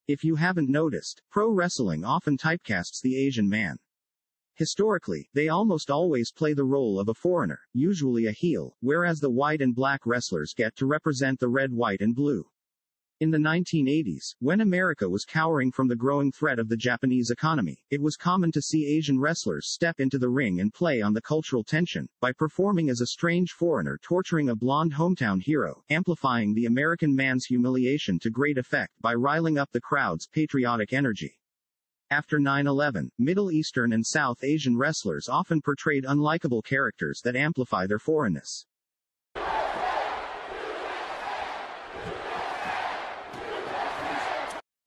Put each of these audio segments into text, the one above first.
If you haven't noticed, pro wrestling often typecasts the Asian man. Historically, they almost always play the role of a foreigner, usually a heel, whereas the white and black wrestlers get to represent the red, white, and blue. In the 1980s, when America was cowering from the growing threat of the Japanese economy, it was common to see Asian wrestlers step into the ring and play on the cultural tension, by performing as a strange foreigner torturing a blonde hometown hero, amplifying the American man's humiliation to great effect by riling up the crowd's patriotic energy. After 9/11, Middle Eastern and South Asian wrestlers often portrayed unlikable characters that amplify their foreignness.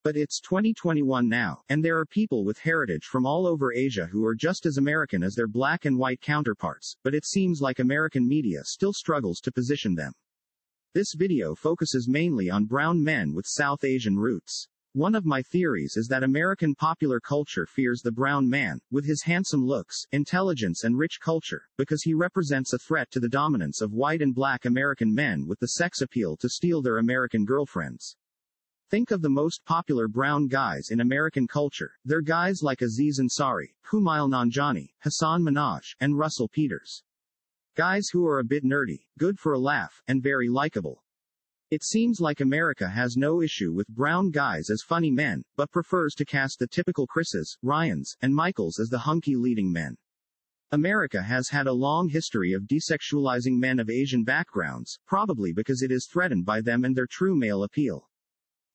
But it's 2021 now, and there are people with heritage from all over Asia who are just as American as their black and white counterparts, but it seems like American media still struggles to position them. This video focuses mainly on brown men with South Asian roots. One of my theories is that American popular culture fears the brown man, with his handsome looks, intelligence and rich culture, because he represents a threat to the dominance of white and black American men with the sex appeal to steal their American girlfriends. Think of the most popular brown guys in American culture. They're guys like Aziz Ansari, Kumail Nanjiani, Hassan Minhaj, and Russell Peters. Guys who are a bit nerdy, good for a laugh, and very likable. It seems like America has no issue with brown guys as funny men, but prefers to cast the typical Chris's, Ryans, and Michaels as the hunky leading men. America has had a long history of desexualizing men of Asian backgrounds, probably because it is threatened by them and their true male appeal.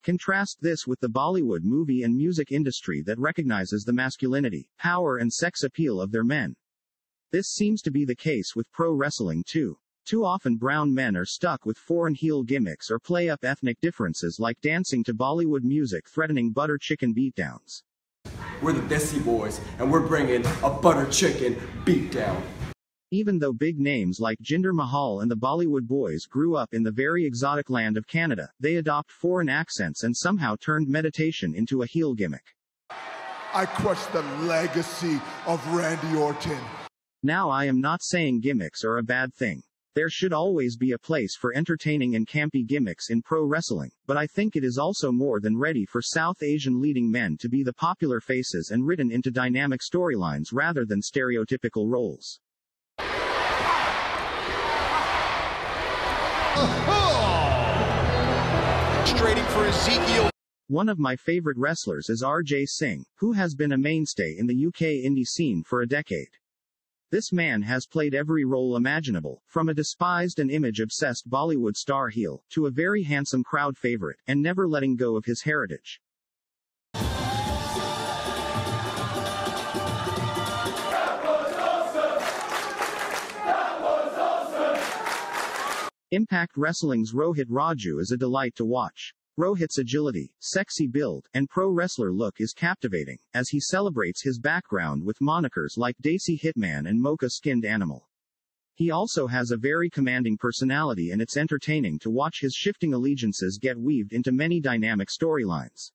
Contrast this with the Bollywood movie and music industry that recognizes the masculinity, power and sex appeal of their men. This seems to be the case with pro wrestling too. Too often brown men are stuck with foreign heel gimmicks or play up ethnic differences like dancing to Bollywood music threatening butter chicken beatdowns. We're the Desi boys, and we're bringing a butter chicken beatdown. Even though big names like Jinder Mahal and the Bollywood Boys grew up in the very exotic land of Canada, they adopt foreign accents and somehow turned meditation into a heel gimmick. I crush the legacy of Randy Orton. Now I am not saying gimmicks are a bad thing. There should always be a place for entertaining and campy gimmicks in pro wrestling, but I think it is also more than ready for South Asian leading men to be the popular faces and written into dynamic storylines rather than stereotypical roles. Straighting for Ezekiel. One of my favorite wrestlers is Singh, who has been a mainstay in the UK indie scene for a decade. This man has played every role imaginable, from a despised and image-obsessed Bollywood star heel, to a very handsome crowd favorite, and never letting go of his heritage. Impact Wrestling's Rohit Raju is a delight to watch. Rohit's agility, sexy build, and pro wrestler look is captivating, as he celebrates his background with monikers like Desi Hitman and Mocha-Skinned Animal. He also has a very commanding personality and it's entertaining to watch his shifting allegiances get weaved into many dynamic storylines.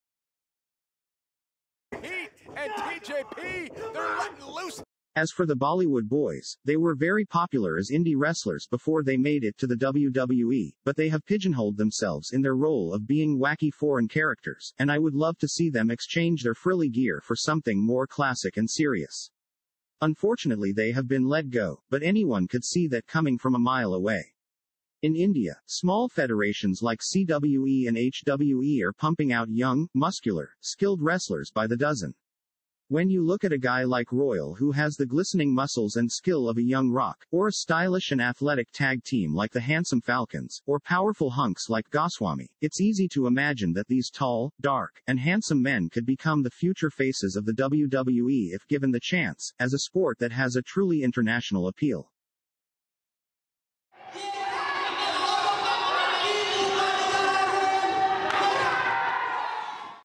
Heat and TJP, they're letting loose. As for the Bollywood Boys, they were very popular as indie wrestlers before they made it to the WWE, but they have pigeonholed themselves in their role of being wacky foreign characters, and I would love to see them exchange their frilly gear for something more classic and serious. Unfortunately, they have been let go, but anyone could see that coming from a mile away. In India, small federations like CWE and HWE are pumping out young, muscular, skilled wrestlers by the dozen. When you look at a guy like Royal who has the glistening muscles and skill of a young Rock, or a stylish and athletic tag team like the Handsome Falcons, or powerful hunks like Goswami, it's easy to imagine that these tall, dark, and handsome men could become the future faces of the WWE if given the chance, as a sport that has a truly international appeal.